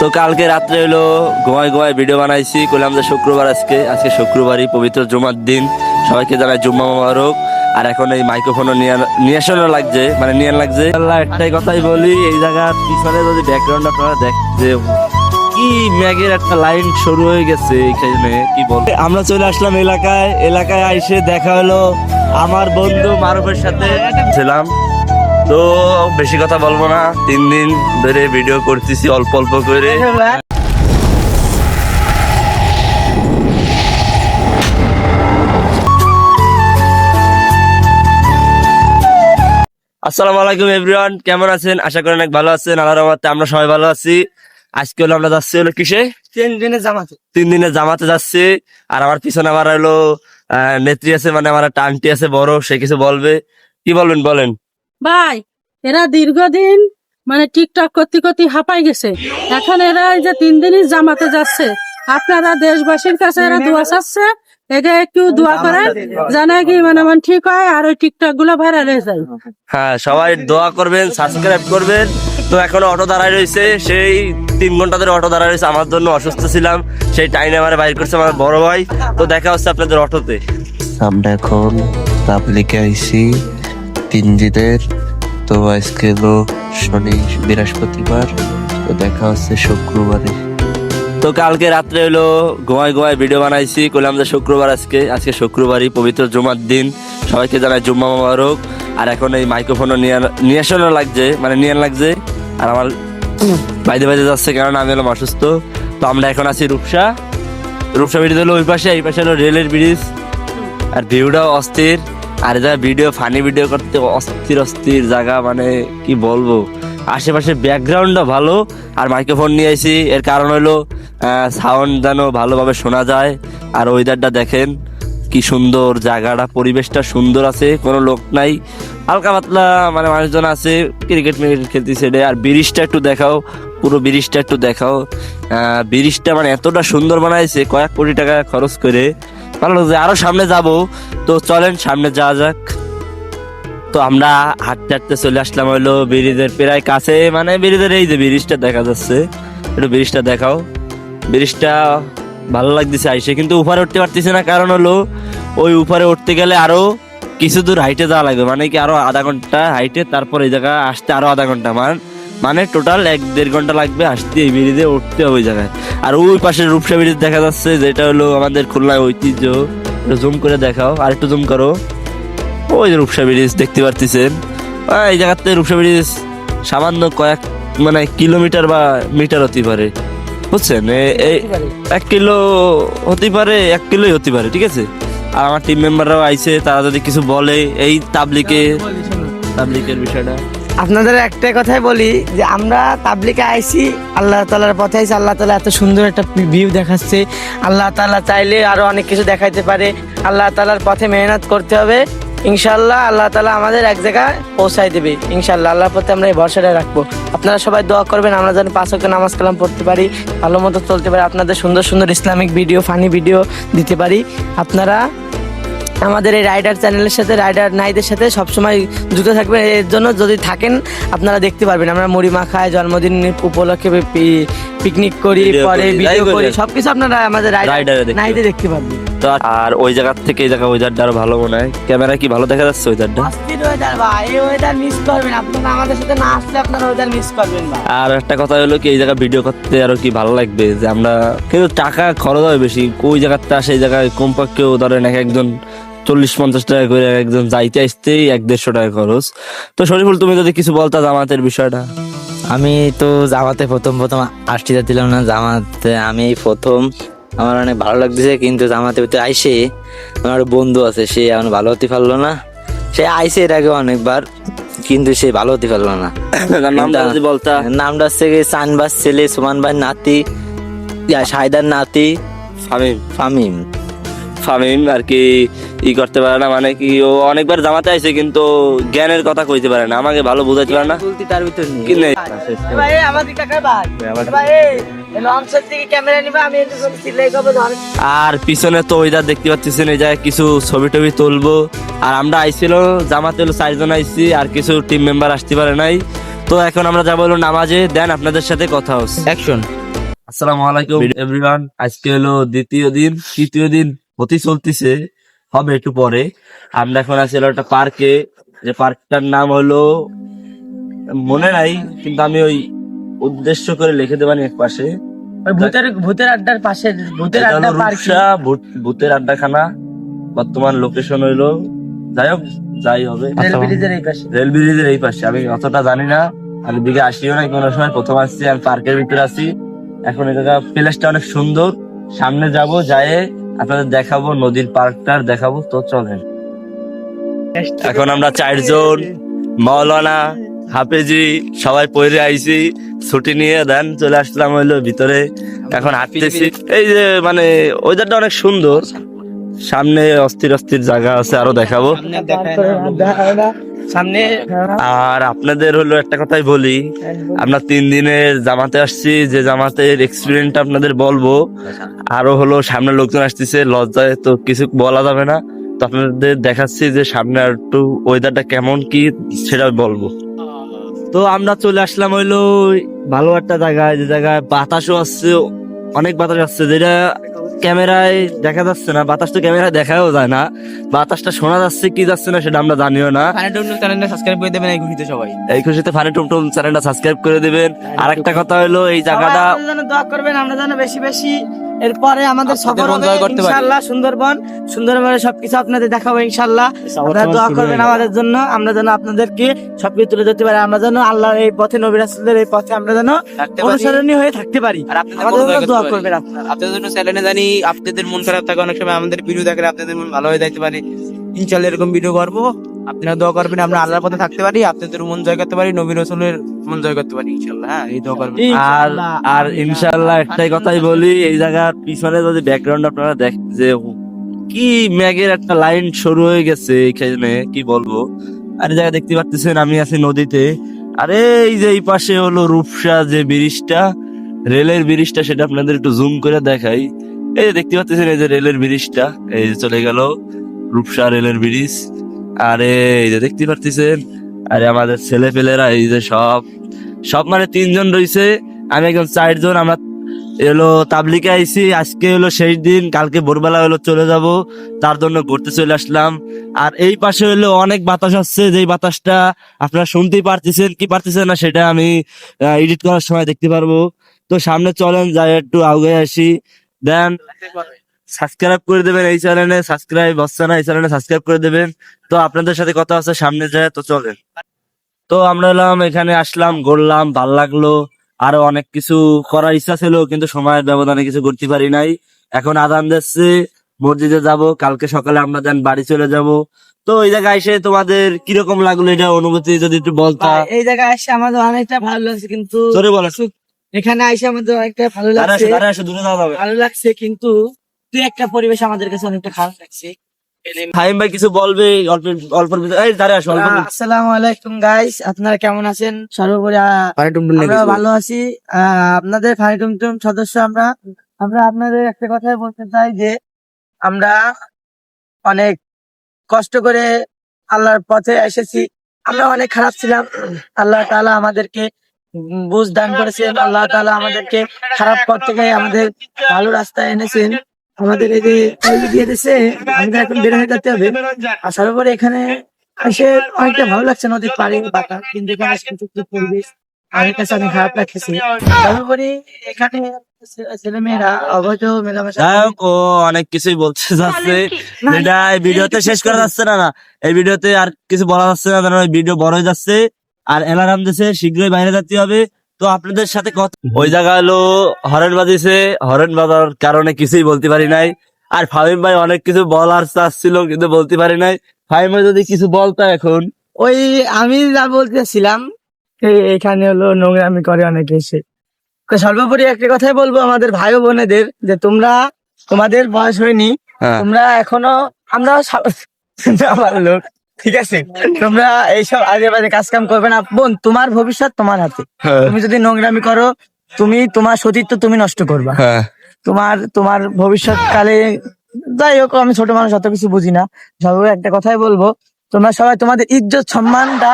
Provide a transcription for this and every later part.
তো কালকে রাত্রে হলো গোয়ায় ভিডিও বানাইছি, কইলাম যে শুক্রবার আজকে শুক্রবারই পবিত্র জুমার দিন, সবাইকে জানাই জুম্মা মোবারক। আর এখন এই মাইক্রোফোনও নিয়ে আসানো লাগছে, মানে নিয়ে লাগছে। আল্লাহ একটাই কথাই বলি, এই জায়গার পিছনে যদি ব্যাকগ্রাউন্ড আপনারা দেখতে কি ম্যাগের একটা লাইন শুরু হয়ে গেছে এখানে, কি বলবো। আমরা চলে আসলাম এলাকায় আইসে দেখা হলো আমার বন্ধু মারুফের সাথে ছিলাম। তো বেশি কথা বলবো না, 3 দিন ধরে ভিডিও করতেছি অল্প অল্প করে। আসসালামু আলাইকুম এভরিওয়ান, কেমন আছেন? আশা করি অনেক ভালো আছেন। আল্লাহর রহমতে আমরা সবাই ভালো আছি। আজকে হলো আমরা যাচ্ছি হলো কিসে? 3 দিনের জামাতে যাচ্ছি। আর আমার পিছনে আমার হলো নেত্রী আছে, মানে আমার একটা আন্টি আছে বড়, সে কিছু বলবে। কি বলবেন বলেন ভাই। এরা দীর্ঘদিন মানে টিকটক করতে করতে হাঁপাই গেছে, এখন এরা এই যে 3 দিনই জামাতে যাচ্ছে। আপনারা দেশবাসীর কাছে এরা দোয়া চাচ্ছে, এটা একটু দোয়া করে জানা কি মানে ঠিক হয়, আর ওই টিকটক গুলো ভাইরাল হয়ে যায়। হ্যাঁ, সবাই দোয়া করবেন, সাবস্ক্রাইব করবেন। তো এখনো অটো দাঁড়ায় রয়েছে, সেই 3 ঘন্টা ধরে অটো দাঁড়ায় রয়েছে। আমার জন্য অসুস্থ ছিলাম, সেই টাইমে আমার বাইর করছে আমার বড় ভাই। তো দেখা হচ্ছে আপনাদের অটোতে। আমরা এখন তাবলিগে আইছি 3 দিনের। তো আজকে হলো শনি বৃহস্পতিবার, তো দেখা হচ্ছে শুক্রবারে। তো কালকে রাত্রে হলো গোয়ায় ভিডিও বানাইছি, কইলাম যে শুক্রবার আজকে শুক্রবারই পবিত্র জুমার দিন, সবাইকে জানাই জুম্মা মোবারক। আর এখন এই মাইক্রোফোনও নিয়ে আসানো লাগছে, মানে নিয়ে লাগছে। আর আমার বাইরে যাচ্ছে, কারণ আমি হলাম অসুস্থ। তো আমরা এখন আছি রূপসা ব্রিজ হলো ওই পাশে, এই পাশে হলো রেলের ব্রিজ। আর ভিউটাও অস্থির। আর যা ফানি ভিডিও করতে অস্থির জায়গা, মানে কি বলবো। আশেপাশে ব্যাকগ্রাউন্ডটা ভালো, আর মাইক্রোফোন নিয়ে আইছি। এর কারণ হলো সাউন্ড যেন ভালোভাবে শোনা যায়। আর ওয়েদারটা দেখেন কি সুন্দর, জায়গাটা পরিবেশটা সুন্দর আছে, কোনো লোক নাই, হালকা পাতলা মানে মানুষজন আছে, ক্রিকেট খেলতেছে। আর ব্রিজটা একটু দেখাও, পুরো ব্রিজটা একটু দেখাও। ব্রিজটা মানে এতটা সুন্দর বানাইছে, কয়েক কোটি টাকা খরচ করে। ভালো লাগছে। আরো সামনে যাব, তো চলেন সামনে যাওয়া যাক। তো আমরা হাঁটতে চলে আসলাম হলো ব্রিজের প্রায় কাছে, মানে ব্রিজের এই যে ব্রিজটা দেখা যাচ্ছে, একটু ব্রিজটা দেখাও। ব্রিজটা ভালো লাগতেছে আইসে, কিন্তু উপরে উঠতে পারতেছে না, কারণ হলো ওই উপরে উঠতে গেলে আরো কিছু দূর হাইটে যাওয়া লাগবে, মানে কি আরো আধা ঘন্টা হাইটে, তারপর এই জায়গায় আসতে আরো আধা ঘন্টা, মানে টোটাল 1-1.5 ঘন্টা লাগবে আসতে, এই ব্রিজে উঠতে হবে ওই জায়গায়। আর ওই পাশে রূপসা ব্রিজ দেখা যাচ্ছে, যেটা হলো আমাদের খুলনার ঐতিহ্য। জুম করে দেখাও, আর একটু জুম করো। ওই রূপসা ব্রিজ দেখতে পারতেছেন। এই জায়গাতে রূপসা ব্রিজ সামান্য কয়েক মানে কিলোমিটার বা মিটার হতে পারে, বুঝছেন? এই 1 কিলো হতে পারে, 1 কিলোই হতে পারে, ঠিক আছে। আর আমার টিম মেম্বাররাও আইছে, তারা যদি কিছু বলে এই তাবলিকের বিষয়টা। আপনাদের একটাই কথাই বলি যে আমরা তাবলিগে আইছি, আল্লাহ তাআলার পথে আইছি। আল্লাহ তাআলা এত সুন্দর একটা ভিউ দেখাচ্ছে। আল্লাহ তাআলা চাইলে আরো অনেক কিছু দেখাইতে পারে। আল্লাহ তাআলার পথে মেহনত করতে হবে, ইনশাআল্লাহ আল্লাহ তাআলা আমাদের এক জায়গায় পৌঁছাই দেবে ইনশাআল্লাহ। আল্লাহর প্রতি আমরা এই ভরসাটা রাখবো। আপনারা সবাই দোয়া করবেন, আমরা যেন 5 ওয়াক্ত নামাজ কালাম পড়তে পারি, ভালো মতো চলতে পারি, আপনাদের সুন্দর সুন্দর ইসলামিক ভিডিও, ফানি ভিডিও দিতে পারি। আপনারা আমাদের এই রাইডার চ্যানেলের সাথে, রাইডার নাইদের সাথে সবসময় যুক্ত থাকবেন। এর জন্য যদি থাকেন আপনারা দেখতে পারবেন, আমরা মুড়ি মাখায়, জন্মদিন উপলক্ষে পিকনিক করি, পরে ভিডিও করি, সবকিছু আপনারা আমাদের রাইডার নাইদে দেখতে পারবেন। আর ওই জায়গা থেকে এই জায়গা ওয়েদারটা আরো ভালো মনে হয়। ক্যামেরা কি ভালো দেখা যাচ্ছে ওয়েদারটা? অস্থির ওয়েদার ভাই, এই ওয়েদার মিস করবেন আপনারা, আমাদের সাথে না আসলে আপনারা ওয়েদার মিস করবেন ভাই। আর একটা কথা হলো কি, এই জায়গা ভিডিও করতে আরো কি ভালো লাগবে, যে আমরা কিন্তু টাকা খরচ হয় বেশি। ওই জায়গাতে সেই জায়গায় কমপক্ষেও ধরেন একজন 40-50 টাকা করে, একজন যাইতে আসতেই 100-150 টাকা খরচ। তো শরীফুল, তুমি যদি কিছু বলতা জামাতের বিষয়টা। আমি তো জামাতে প্রথম আসতে যাচ্ছিলাম না, জামাতে আমি প্রথম, আমার অনেক ভালো লাগতেছে। কিন্তু জামাতে ভিতরে আইসে আমার বন্ধু আছে, সে এখন ভালো হতে পারলো না। সে আইসে এর আগে অনেকবার, কিন্তু সে ভালো হতে পারলো না। নামটা হচ্ছে চানবাস ছেলে, সুমান ভাই নাতি, শাহিদার নাতি ফামিম আর কি করতে পারে না, মানে কি ও অনেকবার জামাতে আইছে, কিন্তু জ্ঞানের কথা কইতে পারে না, আমাকে ভালো বুঝাইতে পারে না। তার ভিতর কি নেই ভাই আমাদের কাকা ভাই ভাই লঞ্চের থেকে ক্যামেরা নিবা, আমি একটু সিলাই করব। আর পিছনে তো ওইটা দেখতে পাচ্ছেন, এই জায়গায় কিছু ছবি টবি তুলবো। আর আমরা আইছিল জামাতে হলো 4 জন আইছি, আর কিছু টিম মেম্বার আসতে পারে নাই। তো এখন আমরা যাবো হলো নামাজে, দেন আপনাদের সাথে কথা হচ্ছে। অ্যাকশন। আসসালামু আলাইকুম এভরিওয়ান। আজকে হলো তৃতীয় দিন হতে চলতেছে, হবে একটু পরে। আমরা এখন আছি হলো একটা পার্কে, যে পার্কটার নাম হলো মনে নাই, কিন্তু আমি ওই উদ্দেশ্য করে লিখে দেবানি এক পাশে। ওই ভূতের আড্ডার পাশে ভূতের এটা হলো আড্ডা পার্ক। রূপসা ভূতের আড্ডাখানা। বর্তমান লোকেশন হইলো, যাই হোক যাই হবে, রেল ব্রিজের এই পাশে। রেল ব্রিজের এই পাশে। আমি অতটা জানি না, আমি দিকে আসিও না কোনো সময়, প্রথম আসছি। আমি পার্কের ভিতরে আছি এখন। এটা প্লেসটা অনেক সুন্দর, সামনে যাব, যায় আপনাদের দেখাবো, নদীর পার্কটার দেখাবো। তো চলেন। এখন আমরা 4 জন, মাওলানা, হাফেজি সবাই পড়ে আইছি, ছুটি নিয়ে দেন চলে আসলাম হইলো ভিতরে। এখন হাঁটতেছি, এই যে মানে ওয়েদারটা অনেক সুন্দর, সামনে অস্থির অস্থির জায়গা আছে, আরো দেখাবো। সামনে আর আপনাদের হলো একটা কথাই বলি, আমরা 3 দিনের জামাতে আসছি, যে জামাতের এক্সপিরিয়েন্সটা আপনাদের বলবো। আরো হলো সামনে লোকজন আসতেছে, লজ্জায় তো কিছু বলা যাবে না। তো আপনাদের দেখাচ্ছি যে সামনে আর একটু ওয়েদারটা কেমন কি সেটা বলবো। তো আমরা চলে আসলাম হইলো ভালো একটা জায়গায়, যে জায়গায় বাতাসও আসছে, অনেক বাতাস আসছে, যেটা ক্যামেরায় দেখা যাচ্ছে না। বাতাস তো ক্যামেরায় দেখাও যায় না, বাতাসটা শোনা যাচ্ছে কি যাচ্ছে না সেটা আমরা জানিও না। চ্যানেলটা সাবস্ক্রাইব করে দেবেন এই খুশিতে সবাই। এই খুশিতে ফানি টুমটুম চ্যানেলটা সাবস্ক্রাইব করে দিবেন। আর একটা কথা হলো, এই জায়গাটা সবাই আমাদের জন্য দোয়া করবেন, আমরা যেন বেশি বেশি এরপরে আমাদের সফর হবে ইনশাআল্লাহ। সুন্দরবনে সবকিছু আপনাদের দেখাবো ইনশাআল্লাহ। আপনারা দোয়া করবেন আমাদের জন্য, আমরা যেন আপনাদেরকে সবকিছু তুলে ধরতে পারি, আমরা যেন আল্লাহর এই পথে, নবী রাসূলের এই পথে আমরা যেন অনুসরণীয় হয়ে থাকতে পারি। আমাদের জন্য দোয়া করবেন আপনারা। আপনাদের জন্য চ্যানেলে জানি আপনাদের মন খারাপ থাকে, অনেক সময় আমাদের ভিডিও দেখলে আপনাদের মন ভালো হয়ে যাইতে পারে। ইনশাআল্লাহ এরকম ভিডিও করবো, আপনারা দোয়া করবেন আমরা আল্লাহর পথে থাকতে পারি, আপনাদের মন জয় করতে পারি, নবী রাসূলের মন জয় করতে পারি ইনশাআল্লাহ। হ্যাঁ, এই দোয়া করবেন। আর আর ইনশাআল্লাহ একটাই কথাই বলি, এই জায়গার পিছনে যদি ব্যাকগ্রাউন্ড আপনারা দেখ, যে কি মেঘের একটা লাইন শুরু হয়ে গেছে এখানে, কি বলবো। আর এই জায়গা দেখতে পাচ্ছেন আমি আছি নদীতে, আরে এই যে এই পাশে হলো রূপসা যে ব্রিজটা, রেলের ব্রিজটা, সেটা আপনাদের একটু জুম করে দেখাই। এই যে দেখতে পাচ্ছেন, এই যে রেলের ব্রিজটা, এই যে চলে গেল রূপসা রেলের ব্রিজ। আরে এই যে দেখতে পাচ্ছেন, আরে আমাদের ছেলে পেলেরা এই যে সব মানে 3 জন রয়েছে, আমি একদম 4 জন। আমরা এলো তাবলিকে আইছি, আজকে হলো শেষ দিন, কালকে ভোরবেলা হলো চলে যাব, তার জন্য ঘুরতে চলে আসলাম। আর এই পাশে হলো অনেক বাতাস আসছে, যেই বাতাসটা আপনারা শুনতেই পারতেছেন কি পারতেছেন না সেটা আমি এডিট করার সময় দেখতে পারবো। তো সামনে চলেন, যাই একটু আগে আসি, দেন সাবস্ক্রাইব করে দেবেন এই চ্যানেলে, সাবস্ক্রাইব হচ্ছে না, এই চ্যানেলে সাবস্ক্রাইব করে দেবেন। তো আপনাদের সাথে কথা আছে সামনে যায়, তো চলেন। তো আমরা এলাম, এখানে আসলাম, ঘুরলাম, ভাল লাগলো। আরো অনেক কিছু করার ইচ্ছা ছিল, কিন্তু সময়ের ব্যবধানে কিছু করতে পারি নাই। এখন আজান দিচ্ছে, মসজিদে যাব, কালকে সকালে আমরা দেন বাড়ি চলে যাব। তো এই জায়গায় এসে তোমাদের কিরকম লাগলো, এটা অনুভূতি যদি একটু বলতা। এই জায়গায় এসে আমাদের অনেকটা ভালো লাগছে, কিন্তু জোরে বলো। এখানে এসে আমাদের অনেকটা ভালো লাগছে, দূরে যাওয়া যাবে। ভালো লাগছে, কিন্তু তুই একটা পরিবেশ আমাদের কাছে অনেকটা খারাপ লাগছে। ফাহিম ভাই কিছু বলবে অল্প অল্পের ভিতরে? এই দাঁড়ায় আসো, অল্প আসসালামু আলাইকুম গাইস, আপনারা কেমন আছেন? সর্বোপরি আমরা ভালো আছি। আপনাদের ফানি টুমটুম সদস্য আমরা আপনাদের একটা কথাই বলতে চাই যে আমরা অনেক কষ্ট করে আল্লাহর পথে এসেছি। আমরা অনেক খারাপ ছিলাম, আল্লাহ তাআলা আমাদেরকে বুঝ দান করেছেন, আল্লাহ তাআলা আমাদেরকে খারাপ পথ থেকে আমাদের ভালো রাস্তায় এনেছেন, আমাদের এই যে দিয়ে দিয়েছে, আমাদের এখন বের হয়ে যেতে হবে। আর সর্বোপরি এখানে এসে অনেকটা ভালো লাগছে, নদীর পাড়ে বাতাস, কিন্তু এখানে সুন্দর পরিবেশ আমার কাছে অনেক খারাপ লাগতেছে। সর্বোপরি এখানে ছেলে মেয়েরা অবৈধ মেলামেশা যাই হোক, ও অনেক কিছুই বলতে যাচ্ছে, যেটা এই ভিডিওতে শেষ করা যাচ্ছে না। এই ভিডিওতে আর কিছু বলা যাচ্ছে না, কারণ ভিডিও বড় হয়ে যাচ্ছে। আর অ্যালার্ম দিছে, শীঘ্রই বাইরে যেতে হবে। তো আপনাদের সাথে কথা, ওই জায়গা হলো হরেন বাজিছে, হরেন বাজার কারণে কিছুই বলতে পারি নাই। আর ফাহিম ভাই অনেক কিছু বলার চাচ্ছিল, কিন্তু বলতে পারি নাই। ফাহিম ভাই যদি কিছু বলতো এখন। ওই আমি যা বলতেছিলাম, এখানে হলো নোংরামি করে অনেকে এসে। তো সর্বোপরি একটা কথাই বলবো আমাদের ভাই ও বোনেদের, যে তোমাদের বয়স হয়নি, হ্যাঁ। তোমরা এখনো, আমরা আমার লোক, ঠিক আছে, তোমরা এইসব আজে বাজে কাজ কাম করবে না। বোন, তোমার ভবিষ্যৎ তোমার হাতে। তুমি যদি নোংরামি করো, তোমার সতীত্ব তুমি নষ্ট করবা। তোমার ভবিষ্যৎ কালে, যাই হোক, আমি ছোট মানুষ, অত কিছু বুঝি না। সবাই একটা কথাই বলবো, তোমরা সবাই তোমাদের ইজ্জত সম্মানটা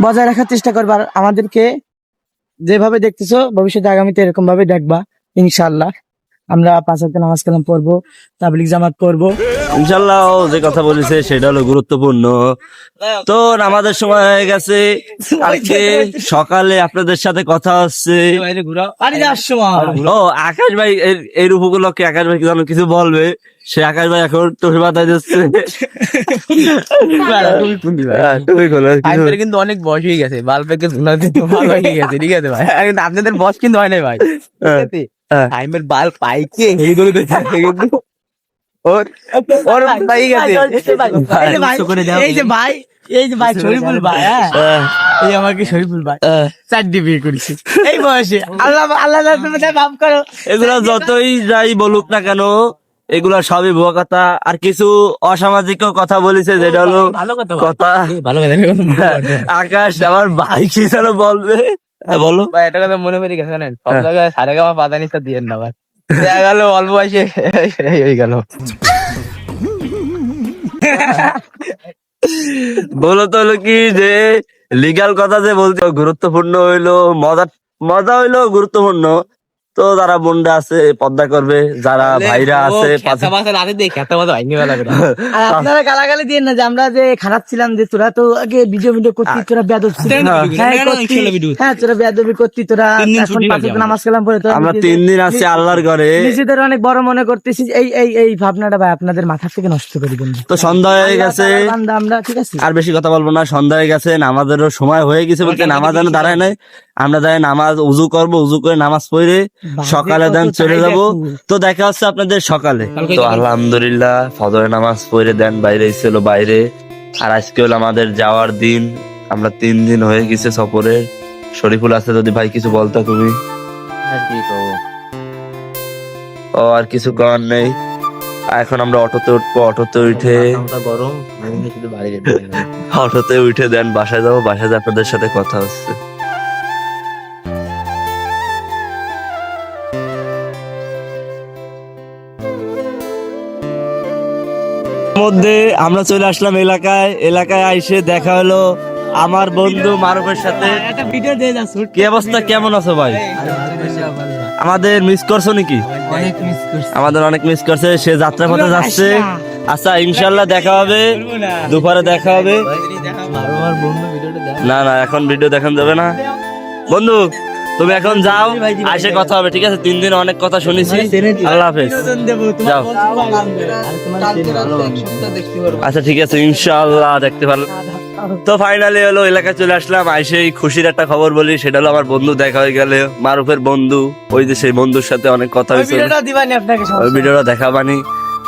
বজায় রাখার চেষ্টা করবে, আর আমাদেরকে যেভাবে দেখতেছো ভবিষ্যতে আগামীতে এরকম ভাবে দেখবা ইনশাআল্লাহ। আমরা 5 ওয়াক্ত নামাজ কালাম পড়বো, তাবলিগ জামাত করবো। ইনশাল্লাহ ও যে কথা বলেছে সেটা হলো গুরুত্বপূর্ণ। তো আমাদের সময় হয়ে গেছে, আজকে সকালে আপনাদের সাথে কথা হচ্ছে। ও আকাশ ভাই এই উপলক্ষে আকাশ ভাই যেন কিছু বলবে, সে আকাশ ভাই এখন টুপি মাথায় দিচ্ছে। টুপি খোলো, কিছু- ভাইয়ের কিন্তু অনেক বয়স হয়ে গেছে, বাল্বেকে ধুলা দিতে ভালো হয়ে গেছে, ঠিক আছে ভাই? আর কিন্তু আপনাদের বয়স কিন্তু হয় নাই ভাই, ঠিক আছে? টাইমের বাল্ব পাইকে এই ধরে দেখে কিন্তু ওর ওর পাই গেছে। এই যে ভাই শরীফুল ভাই, হ্যাঁ, এই আমাকে শরীফুল ভাই 4 বিয়ে করেছে এই বয়সে। আল্লাহ আল্লাহ মাফ করো। এগুলো যতই যাই বলুক না কেন, এগুলা সবই ভুয়া কথা। আর কিছু অসামাজিক কথা বলেছে, যেটা হলো ভালো কথা কথা। ভালো কথা আকাশ আমার ভাই কি যেন বলবে, হ্যাঁ বলো। ভাই, এটা কথা মনে পড়ে গেছে জানেন, সব জায়গায় সারে গামা পাতা নিতে দিয়েন না ভাই, দেখা গেল অল্প বয়সে হয়ে গেল। বলো তো হলো কি যে লিগ্যাল কথা যে বলতে গুরুত্বপূর্ণ হইলো, মজা হইলো গুরুত্বপূর্ণ। তো যারা বোনরা আছে পর্দা করবে, যারা ভাইরা আছে খেতা বাসা রাতে দিয়ে খেতা বাসা ভাঙিয়ে ফেলা করে। আর আপনারা গালাগালি দিয়ে না যে আমরা যে খারাপ ছিলাম, যে তোরা তো আগে ভিডিও করতি, তোরা বেয়াদব ছিলি। হ্যাঁ, তোরা বেয়াদবি করতি, তোরা এখন 5 ওয়াক্ত নামাজ কালাম পড়ে তোরা আমরা 3 দিন আছি আল্লাহর ঘরে। নিজেদের অনেক বড় মনে করতেছি। এই ভাবনাটা ভাই আপনাদের মাথা থেকে নষ্ট করে দিন। তো সন্ধ্যা হয়ে গেছে, আমরা ঠিক আছে, আর বেশি কথা বলবো না। সন্ধ্যা হয়ে গেছে, নামাজেরও সময় হয়ে গেছে, বলতে নামাজ যেন দাঁড়ায় নাই। আমরা যাই নামাজ উজু করবো, উজু করে নামাজ পড়ে সকালে দেন চলে যাব। তো দেখা হচ্ছে আপনাদের সকালে। তো আলহামদুলিল্লাহ ফজরের নামাজ পড়ে দেন বাইরে ছিল বাইরে। আর আজকে হলো আমাদের যাওয়ার দিন। আমরা 3 দিন হয়ে গেছে সফরে। শরীফুল আছে, যদি ভাই কিছু বলতো তুমি। ও আর কিছু করার নেই। এখন আমরা অটোতে উঠবো, অটোতে উঠে গরম, শুধু বাড়ি যেতে অটোতে উঠে দেন বাসায় যাবো। বাসায় যেয়ে আপনাদের সাথে কথা হচ্ছে। মধ্যে আমরা চলে আসলাম এলাকায় আইসে দেখা হলো আমার বন্ধু মারুফের সাথে। একটা ভিডিও দিয়ে যাচ্ছ। কি অবস্থা, কেমন আছো ভাই? আমাদের মিস করছো নাকি? অনেক মিস করছি। আমাদের অনেক মিস করছে, সে যাত্রা পথে যাচ্ছে। আচ্ছা ইনশাল্লাহ দেখা হবে, দুপুরে দেখা হবে। না এখন ভিডিও দেখান যাবে না। বন্ধু তুমি এখন যাও, আসে কথা হবে, ঠিক আছে? 3 দিন অনেক কথা শুনেছি। আল্লাহ হাফেজ, যাও। আচ্ছা ঠিক আছে, ইনশাআল্লাহ দেখতে পারলাম। তো ফাইনালি হলো এলাকায় চলে আসলাম। আইসেই খুশির একটা খবর বলি, সেটা হলো আমার বন্ধু দেখা হয়ে গেলে, মারুফের বন্ধু। ওই যে সেই বন্ধুর সাথে অনেক কথা হয়েছে, ভিডিওটা দিবানি আপনাকে, ওই ভিডিওটা দেখাবানি।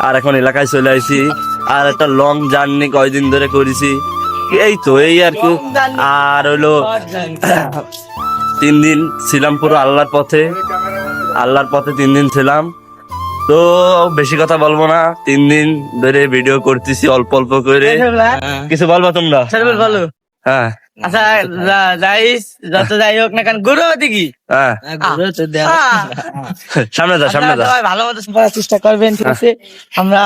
আর এখন এলাকায় চলে আইছি। আর একটা লং জার্নি কয়দিন ধরে করেছি, এই তো এই আর কি। আর হলো 3 দিন ছিলাম পুরো আল্লাহর পথে 3 দিন ছিলাম। তো বেশি কথা বলবো না, 3 দিন ধরে ভিডিও করতেছি অল্প অল্প করে। কিছু বলবা তোমরা? ভালো। হ্যাঁ আচ্ছা যত যাই হোক না কেন, গরু দিকে হ্যাঁ, সামনে যা ভালো মতো পড়ার চেষ্টা করবেন, ঠিক আছে? আমরা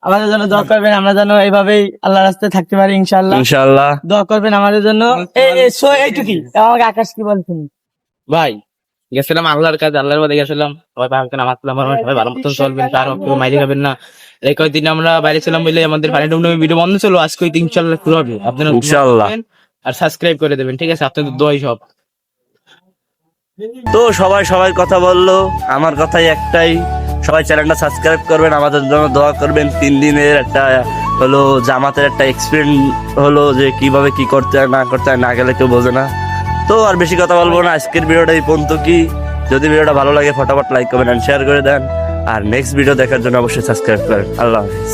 আমাদের জন্য দোয়া করবেন, আমরা যেন এইভাবেই আল্লাহ রাস্তায় থাকতে পারি ইনশাআল্লাহ। ইনশাআল্লাহ দোয়া করবেন আমাদের জন্য। এইটুকুই আমাকে আকাশ কি বলছেন ভাই গেছিলাম আল্লাহর কাছে, আল্লাহর মধ্যে গেছিলাম, সবাই পাহাড়কে নামাজ পড়লাম, সবাই ভালো মতন চলবেন, কারো কেউ মাইরে খাবেন না। এই কয়েকদিন আমরা বাইরে ছিলাম বলে আমাদের পানি ডুবনামি ভিডিও বন্ধ ছিল, আজকে ইনশাআল্লাহ শুরু হবে। আপনারা ইনশাআল্লাহ। আর সাবস্ক্রাইব করে দেবেন, ঠিক আছে? আপনাদের দোয়াই সব। তো সবাই কথা বললো, আমার কথাই একটাই, সবাই চ্যানেলটা সাবস্ক্রাইব করবেন, আমাদের জন্য দোয়া করবেন। 3 দিনের একটা হলো জামাতের একটা এক্সপিরিয়েন্স হলো, যে কিভাবে কি করতে হয় না করতে হয়, না গেলে কেউ বোঝে না। তো আর বেশি কথা বলবো না, আজকের ভিডিওটা এই পর্যন্ত। কি যদি ভিডিওটা ভালো লাগে ফটাফট লাইক কমেন্ট এন্ড শেয়ার করে দেন। আর নেক্সট ভিডিও দেখার জন্য অবশ্যই সাবস্ক্রাইব করেন। আল্লাহ হাফেজ।